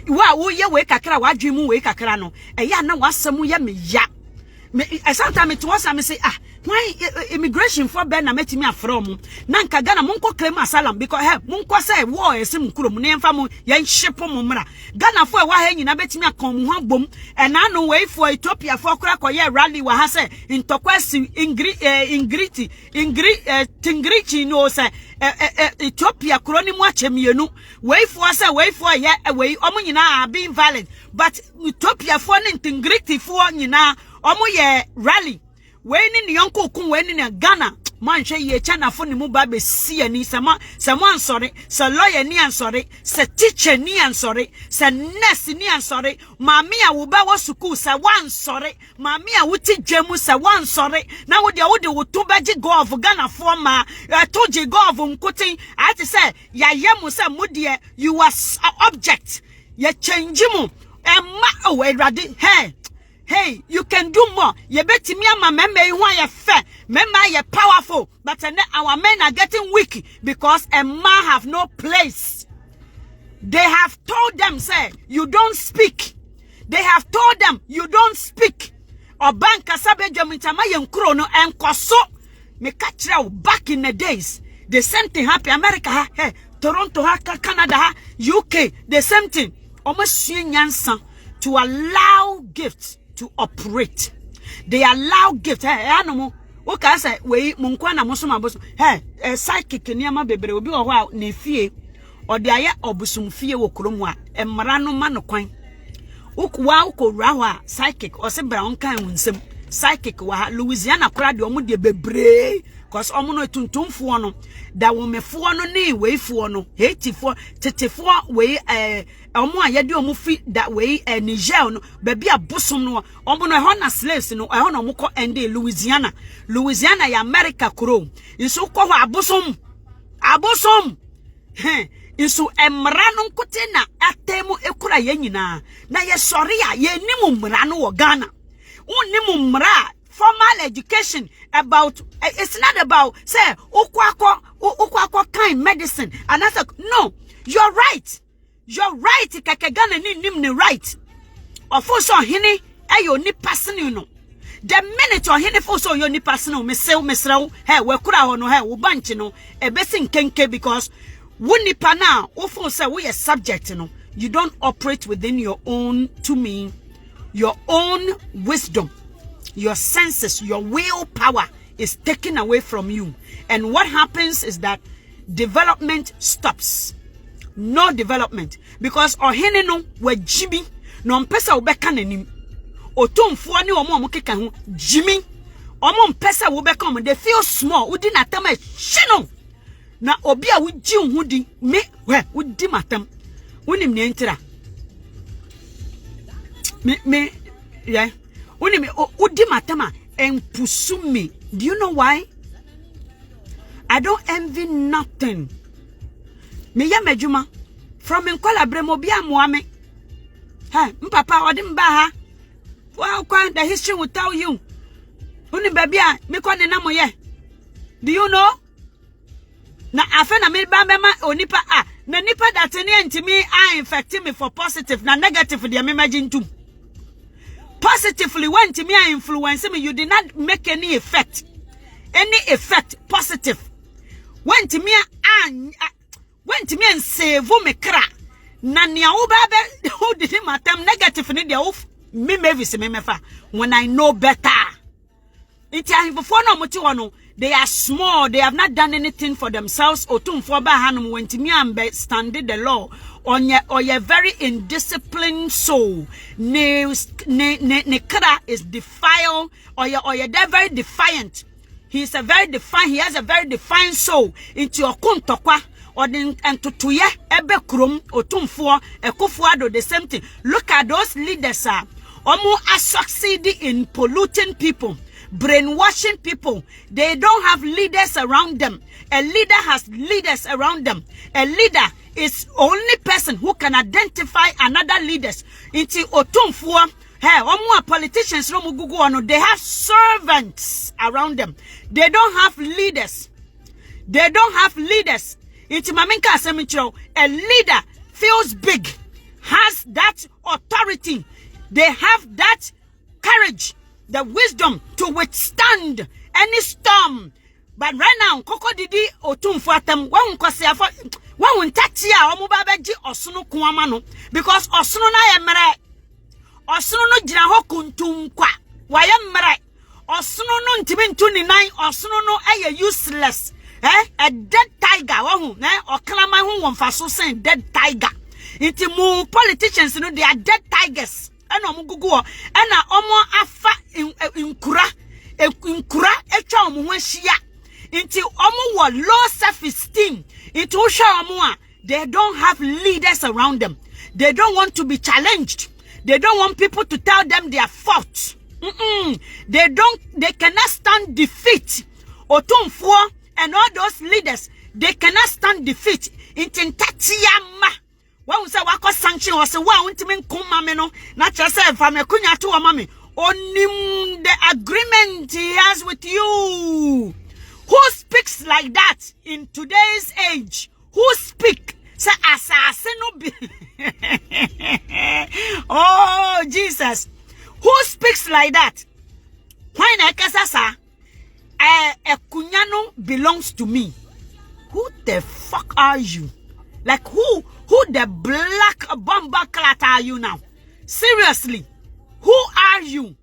wo ye we kakra wadwe mu we kakra no eya na wasam ye me ya me sometimes to us me say why immigration for ben na metimi afrom na nka Ghana monko claim asylum because monko say war esim kurom na emfa mo ye hyepo mo mra Ghana for wa ha nyina betimi akon mo bom and na no way for Ethiopia for kura koye rally wa ha say intokwasi tingrichi no say Ethiopia kroni mu achemienu way for say way for ye way omo nyina being violent but Ethiopia for tingrichi for nyina omo ye rally we ni yonko kun we ni Ghana man hwe ye China fo ni mu ba be si ani sama ansore se lawyer ni ansore se teacher ni ansore se nurse ni ansore maami a wo ba wo school se wan sore maami a wo ti dwemu se wan sore na wo de wo to baji go of Ghana for ma to je go of nkotin I to say ya yemu se mu de you was object ye change mu emma o erade hey, you can do more. You bet me and my men you are fair, men are powerful, but our men are getting weak because a man have no place. They have told them, say, you don't speak. They have told them, you don't speak. Or banka sabe jamitama yenkrono and koso me kachra back in the days. The same thing happened America, hey, Toronto, Canada, UK, the same thing. Almost yansan to allow gifts to operate. They allow gifts. Hey, animal. Okay, say we munkwana musuma bosu. Hey, psychic niama bebre obi wo ho na fie. Ode aye obusum fie wo kromu a emra no ma no kwan. Ukwa ukowura ho a psychic o se bra onkan wunsem. Psychic wa Louisiana kora de omo de bebre. Cause omo no tuntumfo no da womefo no ne weifo no hetifo tetefo we omo ayede omo fi da we Niger no baby abosom no omo no ho na slaves no ho no mko ende Louisiana ya America kro iso ko ho abosom iso emra no nkote na atemu ekura ye nyina na ye sori a ye nimu mra no wo Ghana unimu mra formal education about it's not about say ukwako kind medicine and I said no you're right kakagana ni right of so hini ayo ni person you know the minute or hini for so you ni person mesrew hey we kura ho no hey wo banch no e besin kenke because woni pa na wo for say we a subject no you don't operate within your own to me your own wisdom. Your senses, your willpower is taken away from you. And what happens is that development stops. No development. Because ohene no we jimi no mpesa ubeka nanim. Otumfo ni omo keka ho jimi. Omo mpesa wo be come, they feel small. Udi na tem e shino. Na obi a wuji hu di me we udi matem. Unim ne ntira. Me yeah. Unim udi matema empusu me. Do you know why? I don't envy nothing. Me ya mejuma from Nkola Bremo bia moame. Hey, mpapa odim ba ha. Well, the history will tell you. Uni baby me kwa ne namo ye. Do you know? Na afena me ba mema onipa na nipa that any ntimi infect me for positive na negative the me imagine too. Positively when to me influence me, you did not make any effect. Any effect positive. When to me and save me cra. Na nia ubabe who did him atem negative ni dia of me mevis me mefa when I know better. Before no much they are small, they have not done anything for themselves. Otum for ba hanum when to me and standing the law on your very indisciplined soul. Ne kra is defiled or you're very defiant. He has a very defiant soul into your kuntokwa. Or then and to ye ebe krum otumfo ekufuado the same thing. Look at those leaders omo are succeeding in polluting people, brainwashing people. They don't have leaders around them. A leader has leaders around them. A leader is only person who can identify another leaders. Into otumfo hey omo politicians no mugugu ono, they have servants around them. They don't have leaders. They don't have leaders. A leader feels big, has that authority. They have that courage, the wisdom to withstand any storm. But right now, Koko Didi Otumfuatem, one Kosiafo, one Tatia, Omubabeji, Osunu Kuamano, because Osunu na emere, Osunu no Jinaho Kuntumqua, Wayamere, Osunu no Ntibin 29, Osunu no aye useless. A dead tiger, or clama who won't faso saying dead tiger. It's more politicians, you know, they are dead tigers. And Omugugo, and Omo Afa in Kura, echa Omuashia. Into Omu low self-esteem. Into Osha they don't have leaders around them. They don't want to be challenged. They don't want people to tell them their faults. They cannot stand defeat. Otumfuo and all those leaders, they cannot stand defeat. Intentatiama. When we say wako sanction or say wa untimin kumameno, not just say fame kunya to mami. Onim the agreement he has with you. Who speaks like that in today's age? Who speak? Say assassin. Oh Jesus. Who speaks like that? When I kasasa Kunyano belongs to me. Who the fuck are you? Like who the black bomber clat are you now? Seriously, who are you?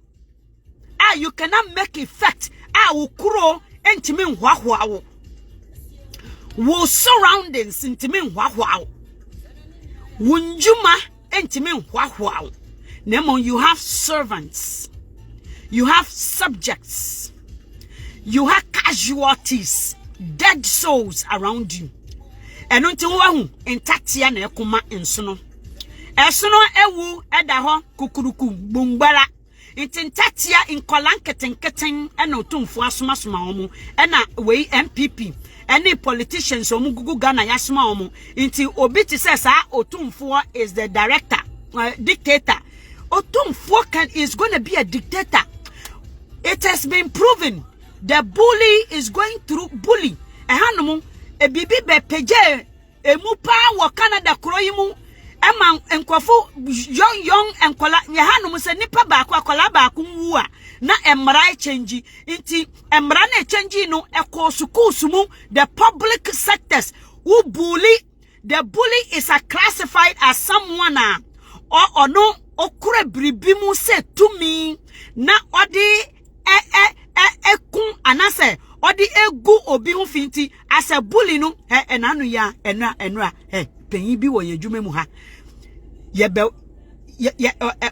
You cannot make effect. Ukuro entimin wahwao. Wo surroundings entimin wahwao. Wunjuma entimin wahwao. Nemo, you have servants. You have subjects. You have casualties, dead souls around you. And until one in Tatia ne kuma ensono. Esono ewu edaho kukuruku bumbara. In Tatia in Kolanketenketen and Otumfu asuma suma omu. Ena we MPP. Any politicians omu gugu Ghana yasuma omu. Until Obiti says Otumfu is the director, dictator. Otumfu is going to be a dictator. It has been proven. The bully is going through bully. Ehanomu e bibi be peje e mupa wo Canada kroyimu ema enkwafo young enkola ehanomu se nipa ba akola ba akunwu a na emra change nti emra na change no ekọ schools mu the public sectors who bully. The bully is classified as someone or no okure bribimu se to me na odi ekun anase odi egu obi hu finti as a bully no enanu ya enra penyi bi wo yedwuma mu ha ye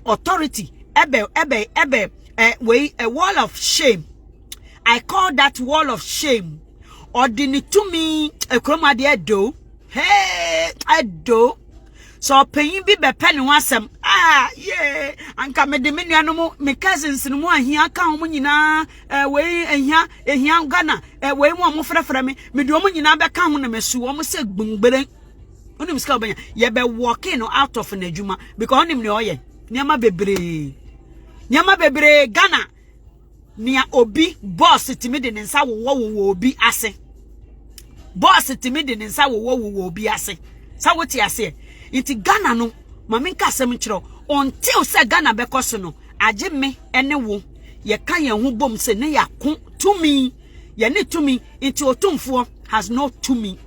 authority ebe we a wall of shame I call that wall of shame. Ordini to me a chroma de do. Hey, I do. So paying be penny wasem. Yeah. And come me diminiano, my cousins and one here come when you na way and here Ghana, way more for me. Me do when you na back on the messu almost said boom bering. When him scalping, ye be walking or out of an ejuma because on him no ye. Nyama bebre Ghana. Nia obi boss timid in sa wo obi ase. Boss timid in sa wo obi ase. Sa what ya say? Inti Ghana no, maminka asem chiro until say Ghana bekoso no, aje me ene wo. Ye kan ye ho bom se ne yakon to me. Ye ne to me inti otumfo has no to me.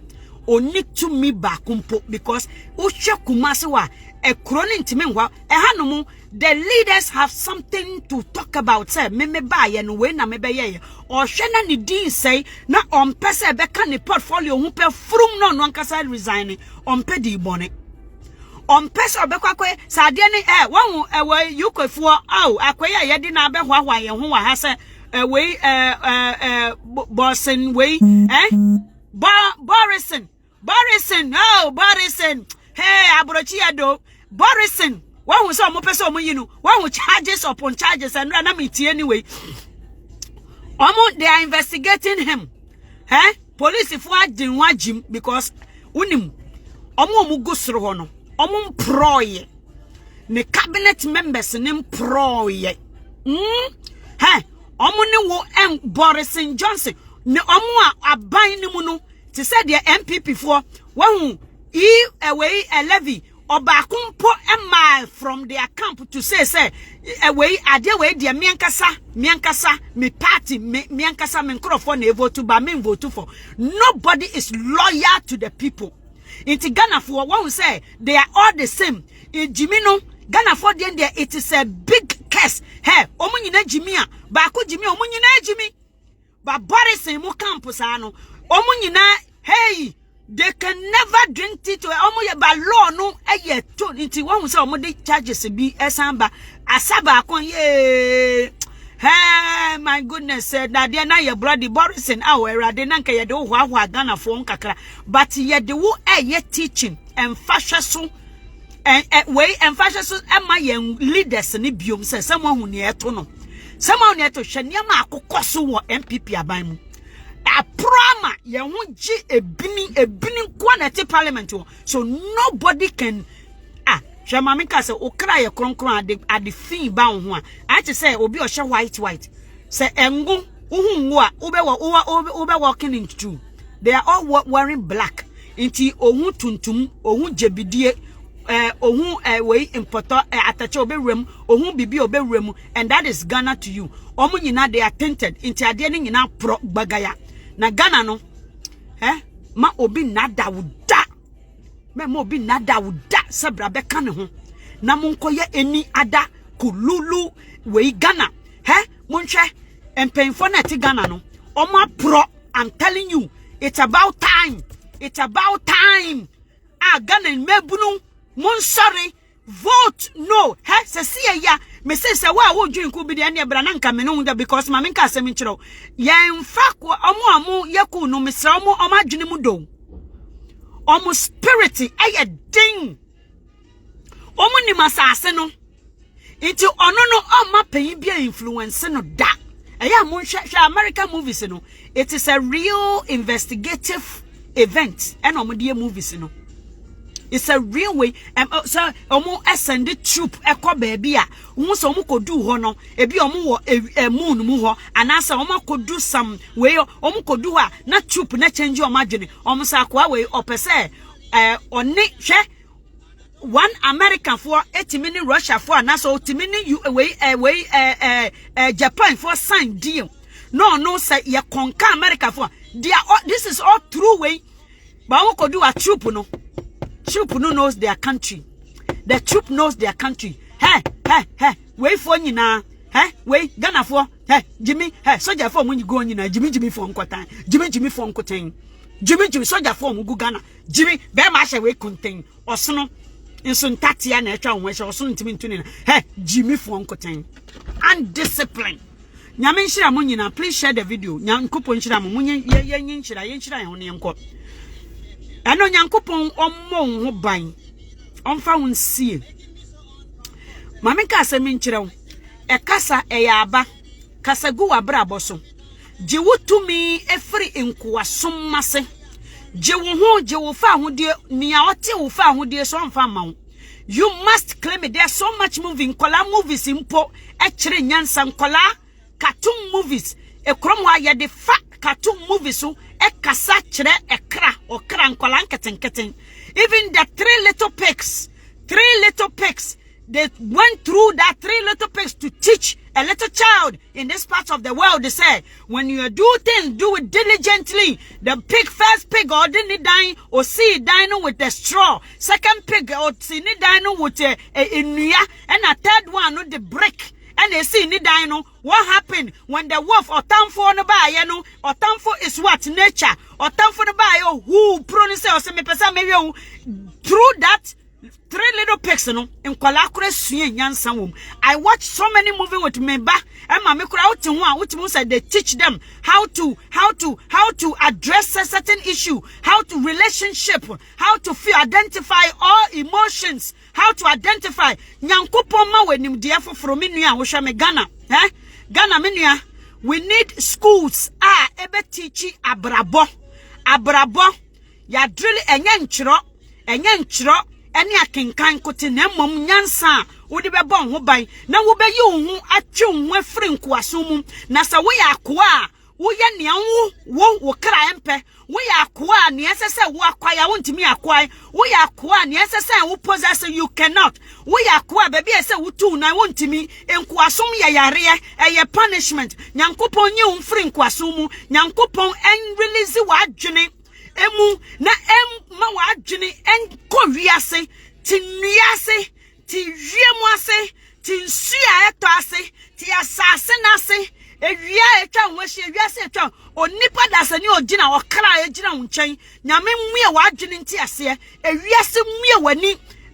Oni to me bakumpo because uhwe kumase wa ekroni ntime ngwa ehanomu. The leaders have something to talk about. Say, me buy and when na me be ye. Or shena ni din say na on pese beka ni portfolio who pe from no kasa resigning on pe di bone. On pese obekwa kwe sa de ni wan we yukofuo akwaye ye di na be hwa ye ho wa ha say we Borison we Borison hey abrochi ado Borison. One who saw more person, one who charges upon charges and run it anyway. They are investigating him. Police if I didn't want him because unim mugo srohono. Proye. The cabinet members name proye. Ne wo Borison Johnson. Ne abayin muno. To say the MPP for one who away a levy. Obakumpo Emma from their camp to say away adewe dia miankasa me party miankasa me nkrofo na vote ba me vote for. Nobody is loyal to the people. Inti Ghana for one who say they are all the same. Jimmy no Ghana for there it is a big curse. Hey, omo nyina Jimmy a ba ko Jimmy omo nyina Jimmy. Ba Borison mo campus ano omo nyina hey. They can never drink tea to almost by law no a to into one was almost charges be samba asaba kon ye hey my goodness said that they na your bloody Borison our de nanka ye do hwa Ghana for kakra but ye de wo ye teaching and fashion so and way and fashion so am my leaders ni biom say someone who near to no someone near to shania ma akokoso wo MPP aban mu a prama ye wonji ebini quality parliament so nobody can Shamaminka say okra ye kronkron ade fin ba ho a I to say obi o she white say engu uhunwo a ube walking in two they are all wearing black inti ohun tuntum ohun jebidie ohun we importer atache oberem ohun bibi oberem and that is Ghana to you omo nyina they are tainted inti ade ni nyina pro bagaya na Ghana no ma obi nada wuda me ma obi nada wuda sebra beka ne ho na monkoye eni ada kululu we Ghana monhwe empenfo na ti Ghana no omo pro I'm telling you it's about time Ghana mebunu mon sorry vote no se see ya me say wa wo dwin ku bi de na bra na nka me no because ma me nka asem nkyerɛw yen fa ko omo yaku no me sra omo adwene mu do omo spirit din omo ni masase no nti ono no oma pan bia influence no da mon hwɛ American movies no it is a real investigative event and omo de movies no it's a real way so omo send the troop ekọ baby a wo so omo kodu ho no ebi omo wo moon mu ho anasa omo kodu some way omo kodu a na troop na change omo adwene omo sa kwa we opese oni hwe one American for 80 minutes Russia for anasa 80 minutes Japan for sign deal no say ye conquer America for this is all true way but omo kodu a troop no troop no knows their country. The troop knows their country. Wait for nyina. Wait Ghana for. Jimmy. Soldier for when you go nyina. Jimmy for nkotan. Jimmy for nkotan. Jimmy soldier for mu Ghana. Jimmy be ma hye we contain. Osono nso ntatia na etwa onwe hye osono ntimi ntuni na. Jimmy for nkotan. Undisciplined. Nyame nhyira mo nyina, please share the video. Nyankopon nhyira mo munye yenhyira ye ho ne enko. Eno Nyankopon ommo ho ban. Omfa ho nsie. Mame ka asem nkyere wo. Ekasa eyaba. Kasa gu wabrabo so. Je wotumi efri nkoasom mase. Je wo ho je wo fa ho de nia ote wo fa ho de so omfa ma wo. You must claim it. There's so much moving. Kola movies impo. Echere nyansa nkola cartoon movies. Ekromwa ya de fa cartoon movies so. Ekasa chere ekra. Okra nkola nketen. Even the 3 little pigs. 3 little pigs. They went through that 3 little pigs to teach a little child in this part of the world. They say, when you do things, do it diligently. The first pig or didn't die or see dino with the straw. Second pig or see dino with a nuya. And a third one with the brick. And they see dino. What happened when the wolf or tamfo no buy, you know, or tamfo is what? Nature. Or tamfo no buy, who pronounce or some person maybe through that 3 little pigs, no, in Kwalakure Sien Yansan womb. I watch so many movies with Meba and Mamma Crowd to one, which means that they teach them how to address a certain issue, how to relationship, how to feel, identify all emotions, how to identify. Nyankopoma when him deafo from Minia, which I'm a Ghana, Ghana Minia. We need schools. Ebe teachi abrabo. Ya drill enyenchiro. Eni akenkan kote na mmom nyansa wode bebo ho ban na wo be yi wo atwe wo afri nkoaso mu na sa wo ya akoa wo ye nea wo kra empe wo ya akoa ne esese wo akwaya wo ntimi akwai wo ya akoa ne esese wo possess you cannot wo ya akoa baby ese wo tu na wo ntimi nkoaso ye yare eye punishment Nyankopon yi wo fri nkoaso mu Nyankopon en release wa adwene emu na ma wa adwene en kowiase ti nuase ti wiemase ti nsua eto ase ti asase na ase ewia etwa nwahye ewiase etwa onipa dasani ogina okra egina wonchen nyame mmue wa adwene nti ase ewiase mmue wani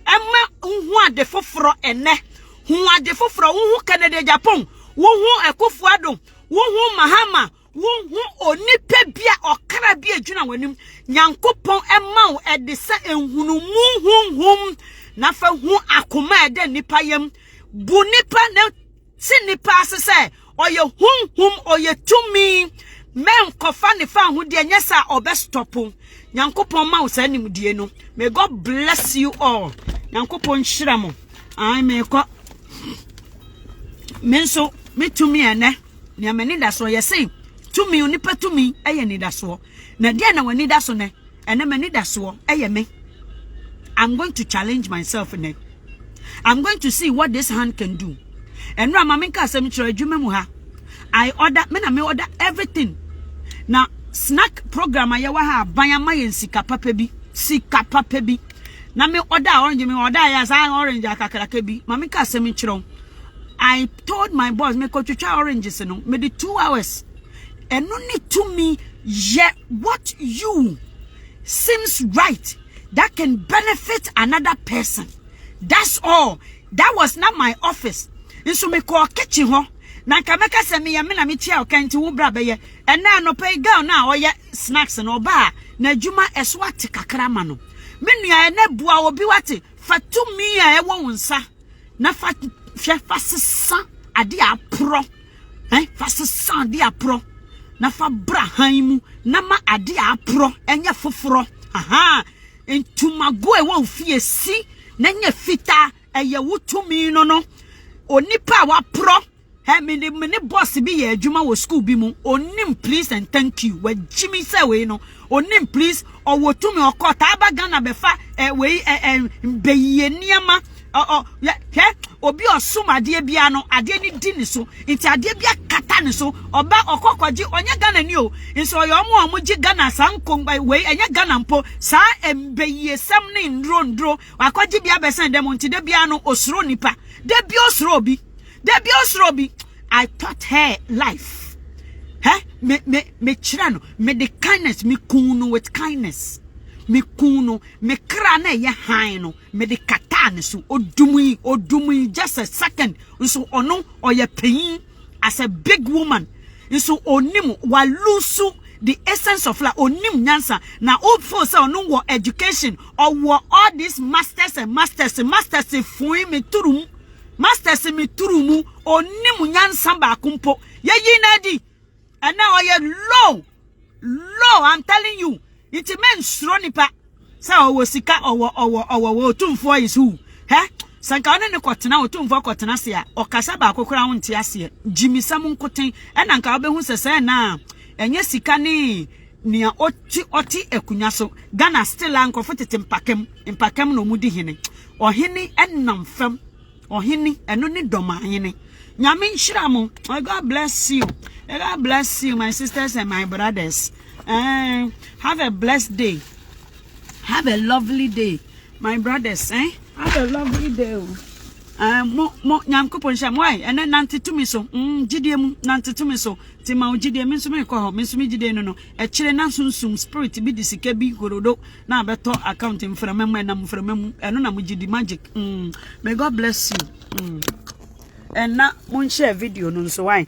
emma hu ade foforo ene hu ade foforo hu Canada Japan hu Akufo-Addo hu Mahama hu onipa bia okra bia edwuna wanim Nyankopon emma wo edese enhunu hum na fa hu akoma ede nipa yam bu nipa na ti nipa asese oye hum oye tumi men kofa ne fa hu de nyesa obestopo Nyankopon ma wo sanim die no. May God bless you all. Nyankopon hyira mo. Ai me ko menso metumi ene ne amani da so yesi tumi onipa tumi eye ni da so na dia na wani da so ne ene mani da so eye me. I'm going to challenge myself in it. I'm going to see what this hand can do. And now mama nka asem chiro adwuma mu ha. I order me order everything. Now snack program ayawa ha ban ma yen sika papa bi. Na me order orange me order ya sa orange akakraka bi. Mama nka asem chiro. I told my boss me ko twetwa oranges no me the 2 hours. And no need to me yet what you seems right that can benefit another person. That's all. That was not my office. And so me call kitchen ho. Na kameka se me na me tia okanti wo bra be ye. And na no pay girl na oye snacks no ba na djuma eswate kakra ma no. Me nua na bua obi wate fatumi a ewo wonsa. Na fasesa ade apro. Fasesa ade apro. Na fa bra han mu na ma ade apro enye foforo. Aha. Entumago e wo fie si na nya fita eye wutumi no onipa wa pro me ne boss bi ye adwuma wo school bi mu onim please and thank you wa jimi say we no onim please o wotumi okota abaga na befa we beyiye niama obi osumade bia no ade ni di ni so nti ade bia kata ni so oba okokwaji onye Ghana ni o nso yo omo ji Ghana sanko we enye Ghana mpo sa embeyiye sam ni ndro akwaji bia besen dem nti de bia no osuro nipa de bia osuro bi I taught her life me chirano me the kindness me kunu with kindness me kunu me kra na ye han no me de kata ne so odumui just a second so ono oye pain as a big woman. So onim wa lose the essence of life. Onim nyansa na old for say onu wo education or wo all these masters fui me turum masters me turumu onim nyansa ba kumpo ye na di and now low I'm telling you it men sro nipa say o sika o tumfo is who sanka one ne kotena otumfo kotena se a okasa ba akokora ho nte ase jimisam nkoten ena nka obehu sese na enye sika ni nia oti ekunya so Ghana still ankofo tete mpakem no mudi hene ohene enam fam ohene eno ne doma hene nyame nhira mo. God bless you. God bless you, my sisters and my brothers. Have a blessed day. Have a lovely day, my brothers. Have a lovely day. Nyankopon shamwai ene nante tumi so gidie mu nante tumi so ti ma gidie me so me ko ho me so me gidie no e kire na sunsum spirit bi disika bi horodo na beto account mframam na mframam eno na mugidi magic. May God bless you. And na mun share video no so why